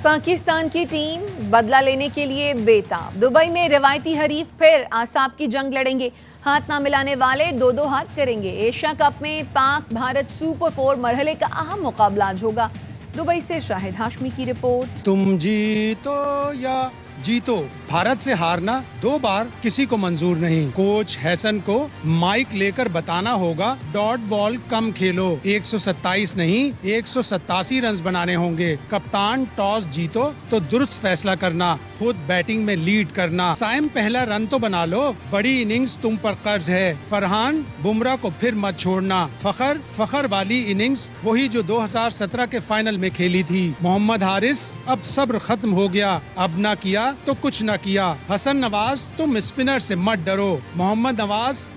पाकिस्तान की टीम बदला लेने के लिए बेताब। दुबई में रवायती हरीफ फिर आसाब की जंग लड़ेंगे। हाथ ना मिलाने वाले दो दो हाथ करेंगे। एशिया कप में पाक भारत सुपर 4 मरहले का अहम मुकाबला आज होगा। दुबई से शाहिद हाशमी की रिपोर्ट। तुम जीतो या जीतो, भारत से हारना 2 बार किसी को मंजूर नहीं। कोच हैसन को माइक लेकर बताना होगा डॉट बॉल कम खेलो। 127 नहीं 187 रन बनाने होंगे। कप्तान टॉस जीतो तो दुरुस्त फैसला करना, खुद बैटिंग में लीड करना। साइम पहला रन तो बना लो, बड़ी इनिंग्स तुम पर कर्ज है। फरहान बुमराह को फिर मत छोड़ना। फखर वाली इनिंग्स वही जो 2017 के फाइनल में खेली थी। मोहम्मद हारिस अब सब्र खत्म हो गया, अब ना किया तो कुछ न किया। हसन नवाज तुम स्पिनर से मत डरो। मोहम्मद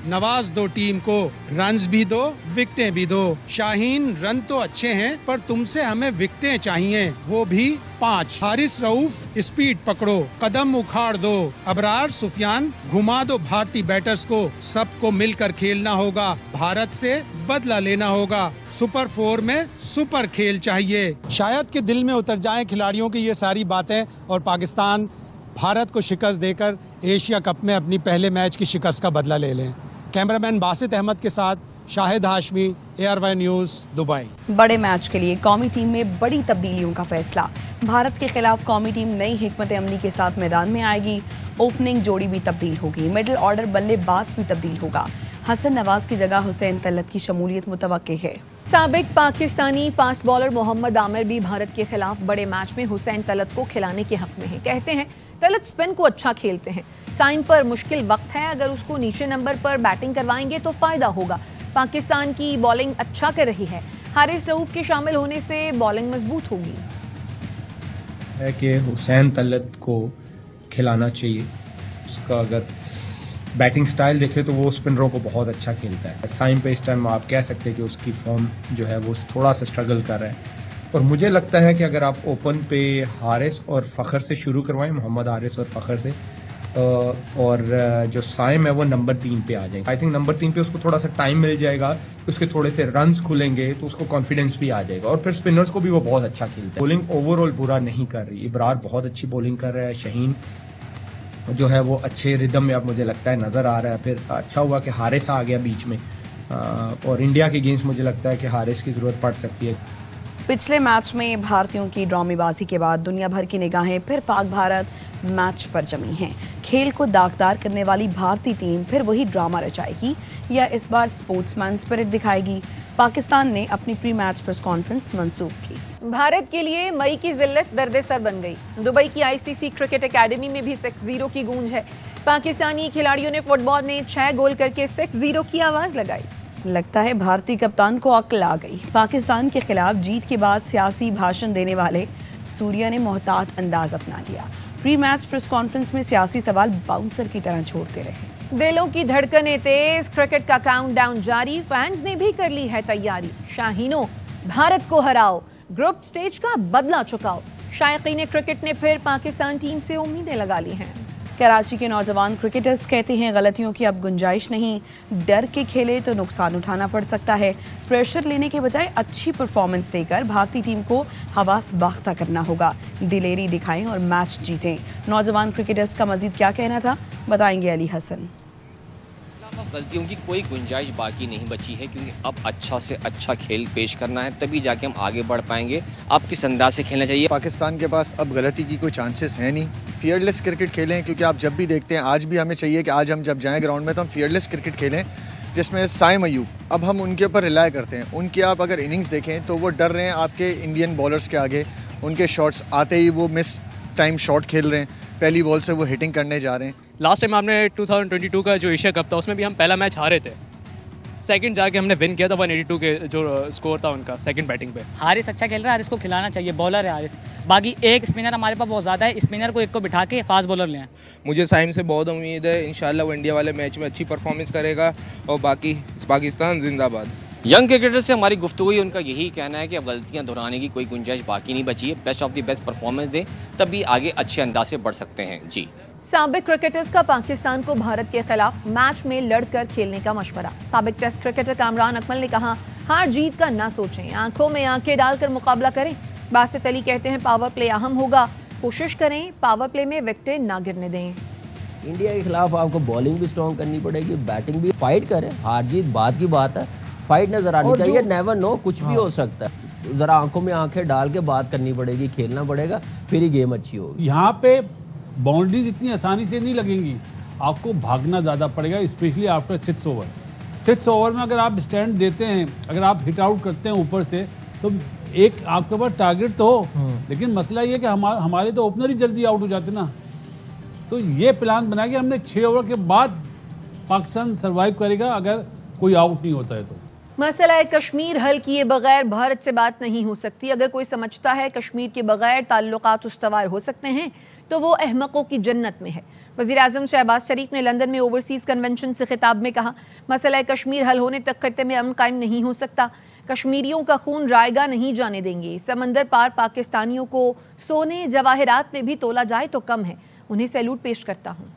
नवाज दो टीम को, रन्स भी दो विकेटें भी दो। शाहीन रन तो अच्छे हैं पर तुमसे हमें विकेटें चाहिए, वो भी 5। हारिस रऊफ स्पीड पकड़ो, कदम उखाड़ दो। अबरार सुफियान घुमा दो भारतीय बैटर्स को। सबको मिलकर खेलना होगा, भारत से बदला लेना होगा। सुपर 4 में सुपर खेल चाहिए। शायद के दिल में उतर जाएं खिलाड़ियों की ये सारी बातें और पाकिस्तान भारत को शिकस्त देकर एशिया कप में अपनी पहले मैच की शिकस्त का बदला ले लें। कैमरामैन बासित अहमद के साथ Shahid Hashmi, ARY news, Dubai. बड़े मैच के लिए कौमी टीम में बड़ी तब्दीलियों का फैसला। भारत के खिलाफ कौमी टीम नई हिकमत अमली के साथ मैदान में आएगी। ओपनिंग जोड़ी भी तब्दील होगी, मिडिल ऑर्डर बल्लेबाज भी तब्दील होगा। हसन नवाज की जगह हुसैन तलत की शमूलियत मुतवक्के है। साबिक पाकिस्तानी फास्ट बॉलर मोहम्मद आमिर भी भारत के खिलाफ बड़े मैच में हुसैन तलत को खिलाने के हक में है। कहते हैं तलत स्पिन को अच्छा खेलते हैं। साइम पर मुश्किल वक्त है, अगर उसको नीचे नंबर पर बैटिंग करवाएंगे तो फायदा होगा। पाकिस्तान की बॉलिंग अच्छा कर रही है, हारिस रऊफ के शामिल होने से बॉलिंग मजबूत होगी। है कि हुसैन तलत को खिलाना चाहिए। उसका अगर बैटिंग स्टाइल देखें तो वो स्पिनरों को बहुत अच्छा खेलता है। साइम पे इस टाइम आप कह सकते हैं कि उसकी फॉर्म जो है वो थोड़ा सा स्ट्रगल कर रहा है। और मुझे लगता है कि अगर आप ओपन पे हारिस और फ़खर से शुरू करवाएं, मोहम्मद हारिस और फ़खर से, और जो साइम है वो नंबर 3 पे आ जाएंगे। आई थिंक नंबर 3 पे उसको थोड़ा सा टाइम मिल जाएगा, उसके थोड़े से रन्स खुलेंगे तो उसको कॉन्फिडेंस भी आ जाएगा। और फिर स्पिनर्स को भी वो बहुत अच्छा खेलता है। बॉलिंग ओवरऑल बुरा नहीं कर रही। इब्रार बहुत अच्छी बॉलिंग कर रहा है। शाहीन जो है वो अच्छे रिदम में अब मुझे लगता है नज़र आ रहा है। फिर अच्छा हुआ कि हारिस आ गया बीच में, और इंडिया के गेम्स मुझे लगता है कि हारिस की ज़रूरत पड़ सकती है। पिछले मैच में भारतीयों की ड्रामेबाजी के बाद दुनिया भर की निगाहें फिर पाक भारत मैच पर जमी हैं। खेल को दागदार करने वाली भारतीय टीम फिर वही ड्रामा रचाएगी या इस बार स्पोर्ट्समैन स्पिरिट दिखाएगी? पाकिस्तान ने अपनी प्री मैच प्रेस कॉन्फ्रेंस मंसूख की। भारत के लिए मई की जिल्लत दर्द सर बन गई। दुबई की ICC क्रिकेट एकेडमी में भी 6-0 की गूंज है। पाकिस्तानी खिलाड़ियों ने फुटबॉल में 6 गोल करके 6-0 की आवाज लगाई। लगता है भारतीय कप्तान को अक्ल आ गई। पाकिस्तान के खिलाफ जीत के बाद सियासी भाषण देने वाले सूर्या ने मोहतात अंदाज अपना लिया। प्री मैच प्रेस कॉन्फ्रेंस में सियासी सवाल बाउंसर की तरह छोड़ते रहे। दिलों की धड़कनें तेज, क्रिकेट का काउंटडाउन जारी, फैंस ने भी कर ली है तैयारी। शाहीनों भारत को हराओ, ग्रुप स्टेज का बदला चुकाओ। शायकीन क्रिकेट ने फिर पाकिस्तान टीम से उम्मीदें लगा ली हैं। कराची के नौजवान क्रिकेटर्स कहते हैं गलतियों की अब गुंजाइश नहीं, डर के खेले तो नुकसान उठाना पड़ सकता है। प्रेशर लेने के बजाय अच्छी परफॉर्मेंस देकर भारतीय टीम को हवास बाख्ता करना होगा। दिलेरी दिखाएं और मैच जीतें। नौजवान क्रिकेटर्स का मजीद क्या कहना था, बताएंगे अली हसन। गलतियों की कोई गुंजाइश बाकी नहीं बची है, क्योंकि अब अच्छा से अच्छा खेल पेश करना है, तभी जाके हम आगे बढ़ पाएंगे। अब किस अंदाज से खेलना चाहिए? पाकिस्तान के पास अब गलती की कोई चांसेस है नहीं। फियरलेस क्रिकेट खेलें, क्योंकि आप जब भी देखते हैं, आज भी हमें चाहिए कि आज हम जब जाएं ग्राउंड में तो हम फियरलेस क्रिकेट खेलें, जिसमें साइम अयूब, अब हम उनके ऊपर रिलाय करते हैं। उनकी आप अगर इनिंग्स देखें तो वो डर रहे हैं आपके इंडियन बॉलर्स के आगे। उनके शॉट्स आते ही वो मिस टाइम शॉट खेल रहे हैं, पहली बॉल से वो हिटिंग करने जा रहे हैं। लास्ट टाइम आपने 2022 का जो एशिया कप था उसमें भी हम पहला मैच हारे थे, सेकंड जाके हमने विन किया था 182 के जो स्कोर था उनका सेकंड बैटिंग पे। हारिस अच्छा खेल रहा है, हारिस को खिलाना चाहिए, बॉलर है हारिस। बाकी एक स्पिनर हमारे पास बहुत ज़्यादा है, स्पिनर को एक को बिठा के फास्ट बॉलर ले आए। मुझे साइम से बहुत उम्मीद है, इंशाल्लाह वो इंडिया वाले मैच में अच्छी परफॉर्मेंस करेगा। और बाकी पाकिस्तान जिंदाबाद। यंग क्रिकेटर से हमारी गुफ्तगू हुई, उनका यही कहना है कि अब गलतियां दोहराने की कोई गुंजाइश बाकी नहीं बची है। Best of the best performance दे, तभी आगे अच्छे अंदाज से बढ़ सकते हैं। जी, साबिक क्रिकेटर्स का पाकिस्तान को भारत के खिलाफ मैच में लड़कर खेलने का मशवरा। साबिक टेस्ट क्रिकेटर कामरान अकमल ने कहा, हार जीत का ना सोचें, आंखों में आंखें डालकर मुकाबला करें। बासित अली कहते हैं पावर प्ले अहम होगा, कोशिश करें पावर प्ले में विकेटें ना गिरने दें। इंडिया के खिलाफ आपको बॉलिंग भी स्ट्रॉन्ग करनी पड़ेगी, बैटिंग भी। फाइट करें, हार जीत बात की बात है, फाइट नजर आनी चाहिए। नेवर नो, कुछ भी हो सकता है। जरा आंखों में आंखें डाल के बात करनी पड़ेगी, खेलना पड़ेगा, फिर ही गेम अच्छी होगी। यहाँ पे बाउंड्रीज इतनी आसानी से नहीं लगेंगी, आपको भागना ज़्यादा पड़ेगा, स्पेशली आफ्टर 6 ओवर। 6 ओवर में अगर आप स्टैंड देते हैं, अगर आप हिट आउट करते हैं ऊपर से, तो एक आपके पास टारगेट तो हो, लेकिन मसला ये कि हमारे तो ओपनर ही जल्दी आउट हो जाते ना। तो ये प्लान बना के हमने 6 ओवर के बाद पाकिस्तान सर्वाइव करेगा अगर कोई आउट नहीं होता है तो। मसला कश्मीर हल किए बगैर भारत से बात नहीं हो सकती। अगर कोई समझता है कश्मीर के बगैर ताल्लुकात उस्तवार हो सकते हैं तो वो अहमकों की जन्नत में है। वज़ीर-ए-आज़म शहबाज शरीफ ने लंदन में ओवरसीज़ कन्वेंशन से खिताब में कहा, मसला कश्मीर हल होने तक खत्ते में अमन कायम नहीं हो सकता। कश्मीरियों का खून रायगा नहीं जाने देंगे। समंदर पार पाकिस्तानियों को सोने जवाहरात में भी तोला जाए तो कम है। उन्हें सैल्यूट पेश करता हूँ।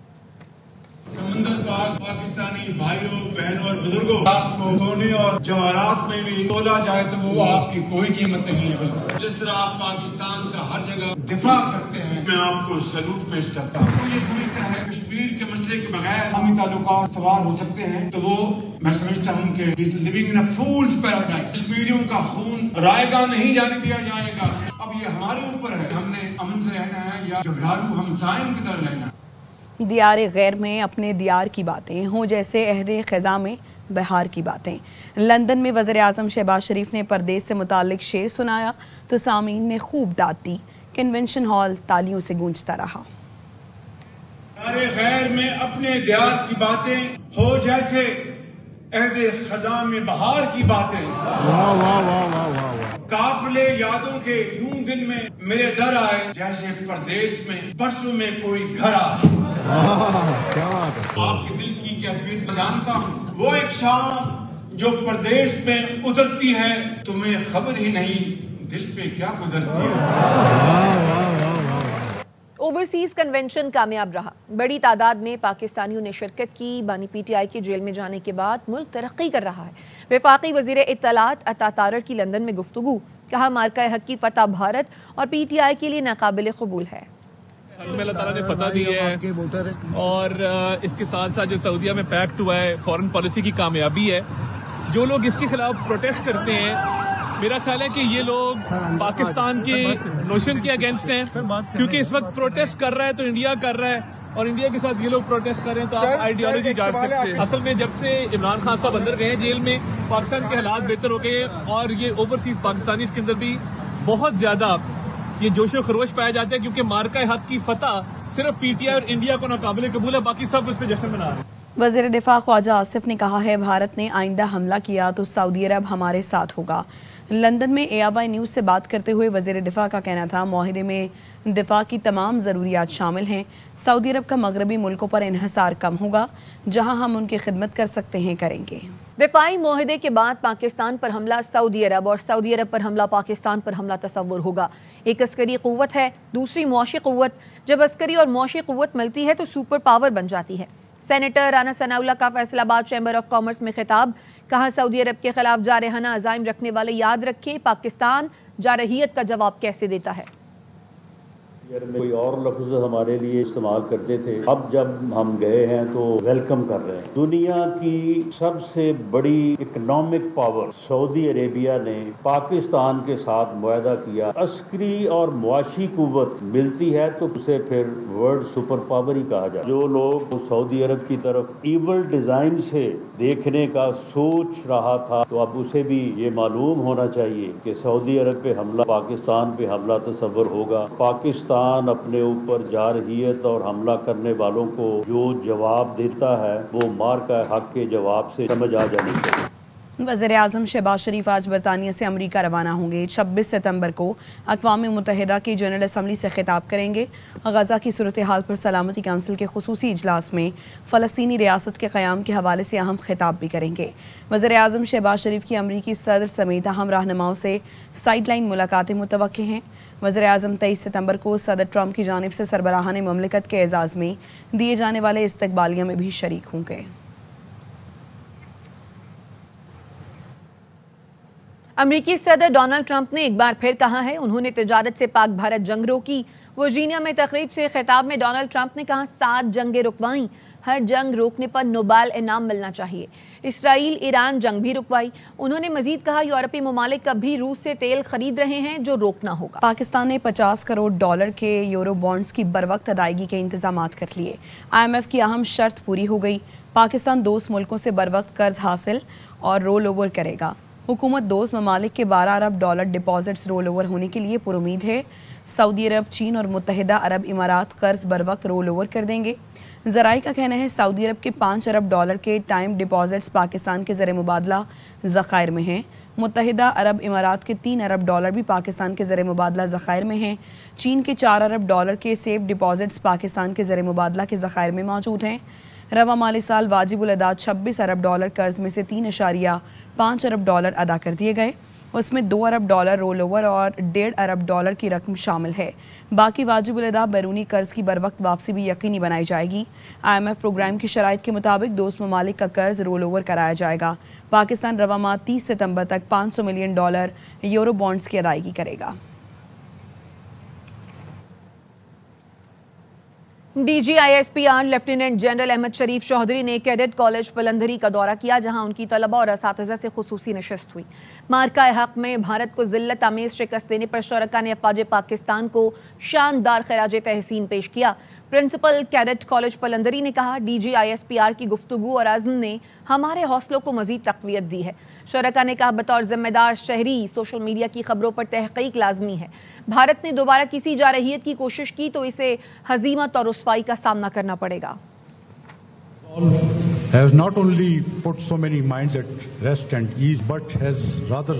समंदर पार पाकिस्तानी भाइयों बहनों और बुजुर्गों, आपको सोने और जवाहरात में भी तोला जाए तो वो आपकी कोई कीमत नहीं है। बिल्कुल जिस तरह आप पाकिस्तान का हर जगह दिफा करते हैं, मैं आपको सैल्यूट पेश करता हूँ। ये समझता है कश्मीर के मसले के बगैर हमी ताल्लुकात सवार हो सकते हैं, तो वो मैं समझता हूँ कि इस living in a fools paradise. कश्मीरियों का खून रायगा नहीं जाने दिया जाएगा। अब ये हमारे ऊपर है, हमने अमन से रहना है या झगड़ालू हमसायों की तरह रहना है। दियार गैर में अपने दियार की बातें हों जैसे अहद ख़ज़ा में बहार की बातें। लंदन में वज़ीर-ए-आज़म शहबाज शरीफ ने परदेश से मुतालिक शेर सुनाया तो सामीन ने खूब दाद दी। कन्वेंशन हॉल तालियों से गूंजता रहा। दियार गैर में अपने दियार की बातें हो जैसे अहद ख़ज़ा में बहार की बातें। वाह वाह वाह वाह वाह। काफिले यादों के यूं दिल में मेरे दर आए जैसे परदेश में बरसों में कोई घर आए। आपके दिल की कैफियत जानता हूँ, वो एक शाम जो परदेश में उतरती है, तुम्हें खबर ही नहीं दिल पे क्या गुजरती है। ओवरसीज कन्वेंशन कामयाब रहा। बड़ी तादाद में पाकिस्तानियों ने शिरकत की। बानी पीटीआई के जेल में जाने के बाद मुल्क तरक्की कर रहा है। वफाकी वज़ीर इत्तलात अता तारड़ की लंदन में गुफ्तगू, कहा मार्का हक की फतह भारत और पीटीआई के लिए नाकाबिल कबूल है। अल्लाह ताला ने फतह दी है और इसके साथ साथ जो सऊदीया में पैक्ट हुआ है, फॉरेन पॉलिसी की कामयाबी है। जो लोग इसके खिलाफ प्रोटेस्ट करते हैं, मेरा ख्याल है कि ये लोग पाकिस्तान के नोशन के अगेंस्ट हैं, क्योंकि इस वक्त प्रोटेस्ट कर रहा है तो इंडिया कर रहा है और इंडिया के साथ ये लोग प्रोटेस्ट कर रहे हैं, तो आप आइडियोलॉजी जान सकते हैं। असल में जब से इमरान खान साहब अंदर गए जेल में, पाकिस्तान के हालात बेहतर हो गए और ये ओवरसीज पाकिस्तानी के अंदर भी बहुत ज्यादा ये जोशो खरोश पाया जाता है, क्योंकि मार्का हक की फतह सिर्फ पीटीआई और इंडिया को नाकाबिले कबूल है, बाकी सब उस पर जश्न मना रहे हैं। वज़ीर दिफा ख्वाजा आसिफ ने कहा है भारत ने आइंदा हमला किया तो सऊदी अरब हमारे साथ होगा। लंदन में ARY न्यूज़ से बात करते हुए वज़ीर दिफा का कहना था मुआहिदे में दिफा की तमाम ज़रूरियात शामिल हैं। सऊदी अरब का मगरबी मुल्कों पर इन्हिसार कम होगा, जहां हम उनकी खिदमत कर सकते हैं करेंगे। दिफाई मुआहिदे के बाद पाकिस्तान पर हमला सऊदी अरब और सऊदी अरब पर हमला पाकिस्तान पर हमला तस्वुर होगा। एक अस्करी क़ुव्वत है, दूसरी मुआशी क़ुव्वत। जब अस्करी और मुआशी क़ुव्वत मिलती है तो सुपर पावर बन जाती है। सेनेटर राना सनाउल्लाह का फैसलाबाद चैम्बर ऑफ कॉमर्स में खिताब, कहा सऊदी अरब के खिलाफ जारहाना अज़ाइम रखने वाले याद रखें पाकिस्तान जारहियत का जवाब कैसे देता है। कोई और लफ्ज़ हमारे लिए इस्तेमाल करते थे, अब जब हम गए हैं तो वेलकम कर रहे हैं। दुनिया की सबसे बड़ी इकोनॉमिक पावर सऊदी अरेबिया ने पाकिस्तान के साथ मुआहदा किया। अस्करी और मुआशी कुव्वत मिलती है तो उसे फिर वर्ल्ड सुपर पावर ही कहा जाए। जो लोग सऊदी अरब की तरफ इवल डिज़ाइन से देखने का सोच रहा था, तो अब उसे भी ये मालूम होना चाहिए कि सऊदी अरब पे हमला, पाकिस्तान पे हमला तस्वर होगा। पाकिस्तान अपने ऊपर जारहियत और हमला करने वालों को जो जवाब देता है वो मार्का हक के जवाब से समझ आ जानी चाहिए। वज़ीर-ए-आज़म शहबाज शरीफ आज बरतानिया से अमरीका रवाना होंगे। 26 सितंबर को अक़वाम मुत्तहिदा की जनरल असम्बली से खिताब करेंगे। गज़ा की सूरत हाल पर सलामती काउंसिल के खुसूसी इजलास में फ़लस्तीनी रियासत के क़याम के हवाले से अहम खिताब भी करेंगे। वज़ीर-ए-आज़म शहबाज शरीफ की अमरीकी सदर समेत अहम रहनुमाओं से साइड लाइन मुलाकातें मुतवक्किल हैं। वज़ीर-ए-आज़म 23 सितंबर को सदर ट्रंप की जानिब से सरबराहान ममलिकत के एजाज़ में दिए जाने वाले इस्तकबालिया में भी शरीक होंगे। अमेरिकी सदर डोनाल्ड ट्रंप ने एक बार फिर कहा है उन्होंने तिजारत से पाक भारत जंग रोकी। वर्जीनिया में तकरीब से खिताब में डोनाल्ड ट्रंप ने कहा 7 जंगें रुकवाईं, हर जंग रोकने पर नोबेल इनाम मिलना चाहिए। इसराइल ईरान जंग भी रुकवाई। उन्होंने मजीद कहा यूरोपीय ममालिक अब भी रूस से तेल खरीद रहे हैं जो रोकना होगा। पाकिस्तान ने $50 करोड़ के यूरो बॉन्ड्स की बरवक्त अदायगी के इंतजाम कर लिए। IMF की अहम शर्त पूरी हो गई। पाकिस्तान दोस्त मुल्कों से बरवक्त कर्ज हासिल और रोल ओवर करेगा। हुकूमत दोस्त ममालिक के $12 अरब डिपॉजिट्स रोल ओवर होने के लिए पुरुमीद है। सऊदी अरब, चीन और मुत्तहिदा अरब इमारात कर्ज बर वक्त रोल ओवर कर देंगे। ज़राई का कहना है सऊदी अरब के $5 अरब के टाइम डिपॉजिट्स पाकिस्तान के ज़र मुबादला ज़खायर में हैं। मुत्तहिदा अरब इमारात के $3 अरब भी पाकिस्तान के ज़र मुबादला ज़खायर में हैं। चीन के $4 अरब के सेफ डिपॉजिट्स पाकिस्तान के ज़र मुबादला के ज़खायर में मौजूद हैं। रवा माली साल वाजिबुल अदा $26 अरब कर्ज में से $3.5 अरब अदा कर दिए गए। उसमें $2 अरब रोल ओवर और $1.5 अरब की रकम शामिल है। बाकी वाजिबुल अदा बैरूनी कर्ज की बरवक्त वापसी भी यकीनी बनाई जाएगी। IMF प्रोग्राम की शराइत के मुताबिक दोस्त ममालिक का कर्ज रोल ओवर कराया जाएगा। पाकिस्तान रवा माह 30 सितंबर तक $500 मिलियन यूरो बॉन्ड्स की अदायगी करेगा। DGISPR लेफ्टिनेंट जनरल अहमद शरीफ चौधरी ने कैडेट कॉलेज पलंधरी का दौरा किया, जहां उनकी तलबा और असातिज़ा से खुसूसी नशस्त हुई। मार्का हक में भारत को जिल्लत आमेज शिकस्त देने पर शरका ने अफवाज पाकिस्तान को शानदार खराज तहसीन पेश किया। प्रिंसिपल कैडेट कॉलेज पलंधरी ने कहा DGISPR की गुफ्तगू और अज़्म ने हमारे हौसलों को मजीद तक़वियत दी है। शरका ने कहा बतौर जिम्मेदार शहरी सोशल मीडिया की खबरों पर तहक़ीक़ लाजमी है। भारत ने दोबारा किसी जारहियत की कोशिश की तो इसे हज़ीमत और रुस्वाई का सामना करना पड़ेगा। Has not only put so many minds at rest and ease, but has rather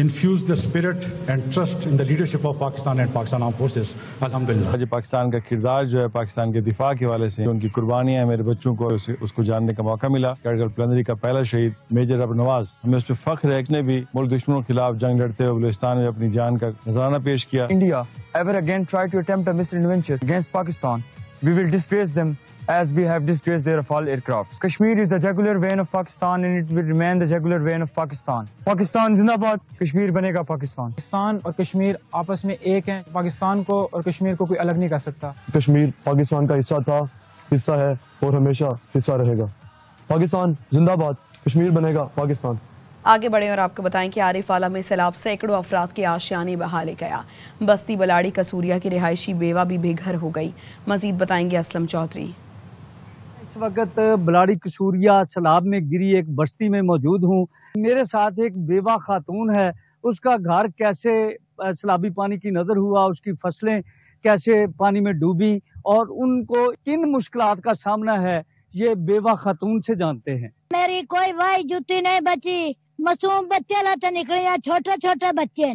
infused the spirit and trust in the leadership of Pakistan and Pakistan Armed Forces. Alhamdulillah. आज पाकिस्तान का किरदार जो है पाकिस्तान के दिफा के हवाले से उनकी कुर्बानियां मेरे बच्चों को उसको जानने का मौका मिला। कैडेट पलंधरी का पहला शहीद मेजर अबू नवाज, हमें उस पर फख्र है कि भी मुल्क दुश्मनों के खिलाफ जंग लड़ते हुए बलूचिस्तान में अपनी जान का नजराना पेश किया। India ever again try to attempt a misadventure against Pakistan, we will disgrace them as we have disgraced their Rafale aircrafts. Kashmir is the jugular vein of Pakistan and it will remain the jugular vein of Pakistan. Pakistan zindabad, Kashmir banega Pakistan. Pakistan और कश्मीर आपस में एक हैं। पाकिस्तान को और कश्मीर को कोई अलग नहीं कर सकता। कश्मीर पाकिस्तान का हिस्सा था, हिस्सा है और हमेशा हिस्सा रहेगा। पाकिस्तान जिंदाबाद, कश्मीर बनेगा पाकिस्तान। आगे बढ़े और आपको बताएं कि आरिफ आला में सैलाब सैकड़ों अफराद के आशियाने बहा ले गया। बस्ती बलाड़ी कसूरिया की रिहायशी बेवा भी बेघर हो गई। मजीद बताएंगे असलम चौधरी। इस वक्त बलाड़ी कसूरिया सैलाब में गिरी एक बस्ती में मौजूद हूँ। मेरे साथ एक बेवा खातून है, उसका घर कैसे सैलाबी पानी की नजर हुआ, उसकी फसलें कैसे पानी में डूबी और उनको किन मुश्किलात का सामना है, ये बेवा खातून से जानते हैं। मेरी कोई भाई जुती नहीं बची, मासूम बच्चे लाते निकले, छोटे छोटे बच्चे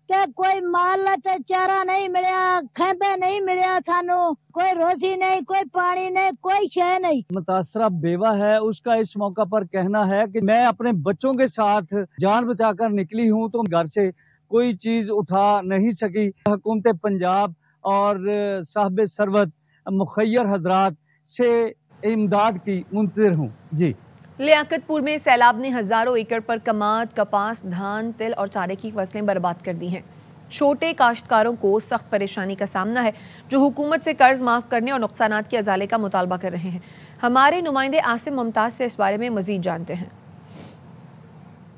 ते कोई माल लाते चारा नहीं मिला, खेबे नहीं मिला, सानू कोई रोटी नहीं, कोई पानी नहीं, कोई शय नहीं। मुतासरा बेवा है, उसका इस मौका पर कहना है कि मैं अपने बच्चों के साथ जान बचाकर निकली हूँ तो घर से कोई चीज उठा नहीं सकी। हुकूमत पंजाब और साहब सरवत मुखैर हजरात से इमदाद की मुंतज़िर हूँ। जी। लियाकतपुर में सैलाब ने हजारों एकड़ पर कमाद, कपास, धान, तिल और चारे की फसलें बर्बाद कर दी हैं। छोटे काश्तकारों को सख्त परेशानी का सामना है, जो हुकूमत से कर्ज माफ करने और नुकसानात के अजाले का मुतालबा कर रहे हैं। हमारे नुमाइंदे आसिम मुमताज से इस बारे में मजीद जानते हैं।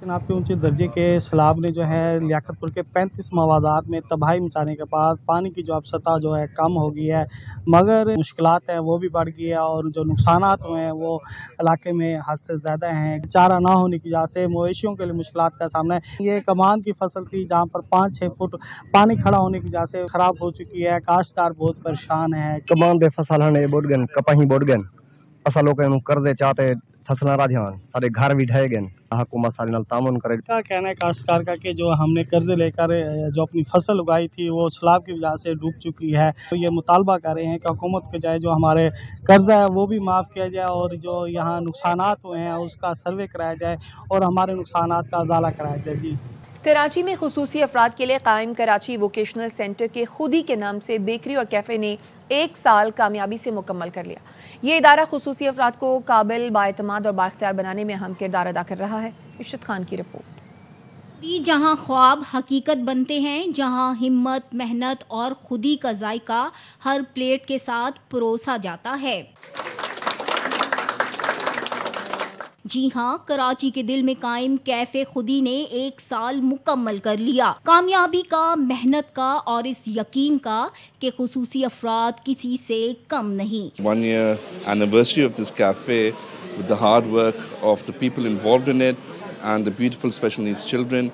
जनाब के ऊंचे दर्जे के सैलाब ने जो है लियाकतपुर के 35 मवादात में तबाही मचाने के बाद पानी की जो अब सतह जो है कम हो गई है, मगर मुश्किलात है वो भी बढ़ गई है और जो नुकसानात हुए हैं वो इलाके में हद से ज़्यादा हैं। चारा ना होने की वजह से मवेशियों के लिए मुश्किलात का सामना है। ये कमान की फसल थी जहाँ पर 5-6 फुट पानी खड़ा होने की वजह से ख़राब हो चुकी है। काश्तकार बहुत परेशान है। कमान दे फसल ने board gun, Kapahi board gun, फसलों के कर्जे चाहते फसलों का ध्यान सारे घर भी ढह गए। हुकूमत सारे नाल तामुन करे। क्या कहना है काश्तकार का कि जो हमने कर्जे लेकर जो अपनी फसल उगाई थी वो सैलाब की वजह से डूब चुकी है, तो ये मुतालबा कर रहे हैं कि हुकूमत के जाए जो हमारे कर्जा है वो भी माफ़ किया जाए और जो यहाँ नुकसानात हुए हैं उसका सर्वे कराया जाए और हमारे नुकसानात का अजाला कराया जाए। जी। कराची में खुसूसी अफराद के लिए कायम कराची वोकेशनल सेंटर के खुदी के नाम से बेकरी और कैफ़े ने 1 साल कामयाबी से मुकम्मल कर लिया। ये इदारा खुसूसी अफराद को काबिल, बाएतमाद और बाइख्तियार बनाने में अहम किरदार अदा कर रहा है। इर्शद खान की रिपोर्ट। जहां ख्वाब हकीकत बनते हैं, जहां हिम्मत, मेहनत और खुदी का जायका हर प्लेट के साथ परोसा जाता है। जी हाँ, कराची के दिल में कायम कैफे खुदी ने 1 साल मुकम्मल कर लिया। कामयाबी का, मेहनत का और इस यकीन का कि खुसूसी अफराद किसी से कम नहीं। 1 year anniversary of this cafe with the hard work of the people involved in it and the beautiful special needs children.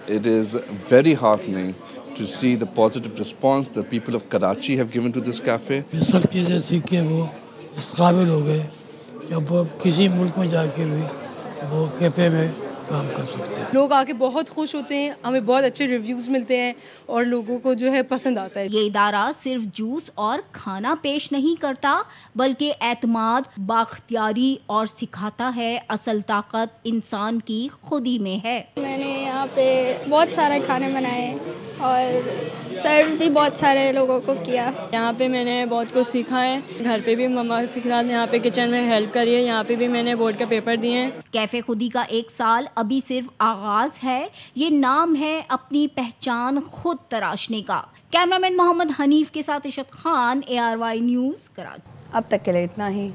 It is very heartening to see the positive response the people of Karachi have given to this cafe. ये सब चीज़ें सीख के वो इस काबिल हो गए कि अब वो किसी मुल्क में जाके भी वो कैफ़े में काम कर सकते हैं। लोग आके बहुत खुश होते हैं, हमें बहुत अच्छे रिव्यूज़ मिलते हैं और लोगों को जो है पसंद आता है। ये इदारा सिर्फ जूस और खाना पेश नहीं करता, बल्कि एतमाद, बाख्तियारी और सिखाता है असल ताकत इंसान की खुदी में है। मैंने यहाँ पे बहुत सारे खाने बनाए और सर्व भी बहुत सारे लोगों को किया। यहाँ पे मैंने बहुत कुछ सीखा है। घर पे भी मम्मा के साथ यहाँ पे किचन में हेल्प करी है। यहाँ पे भी मैंने बोर्ड का पेपर दिए हैं। कैफे खुदी का 1 साल अभी सिर्फ आगाज है। ये नाम है अपनी पहचान खुद तराशने का। कैमरामैन मोहम्मद हनीफ के साथ इशत खान, ARY न्यूज़, कराची। अब तक के लिए इतना ही।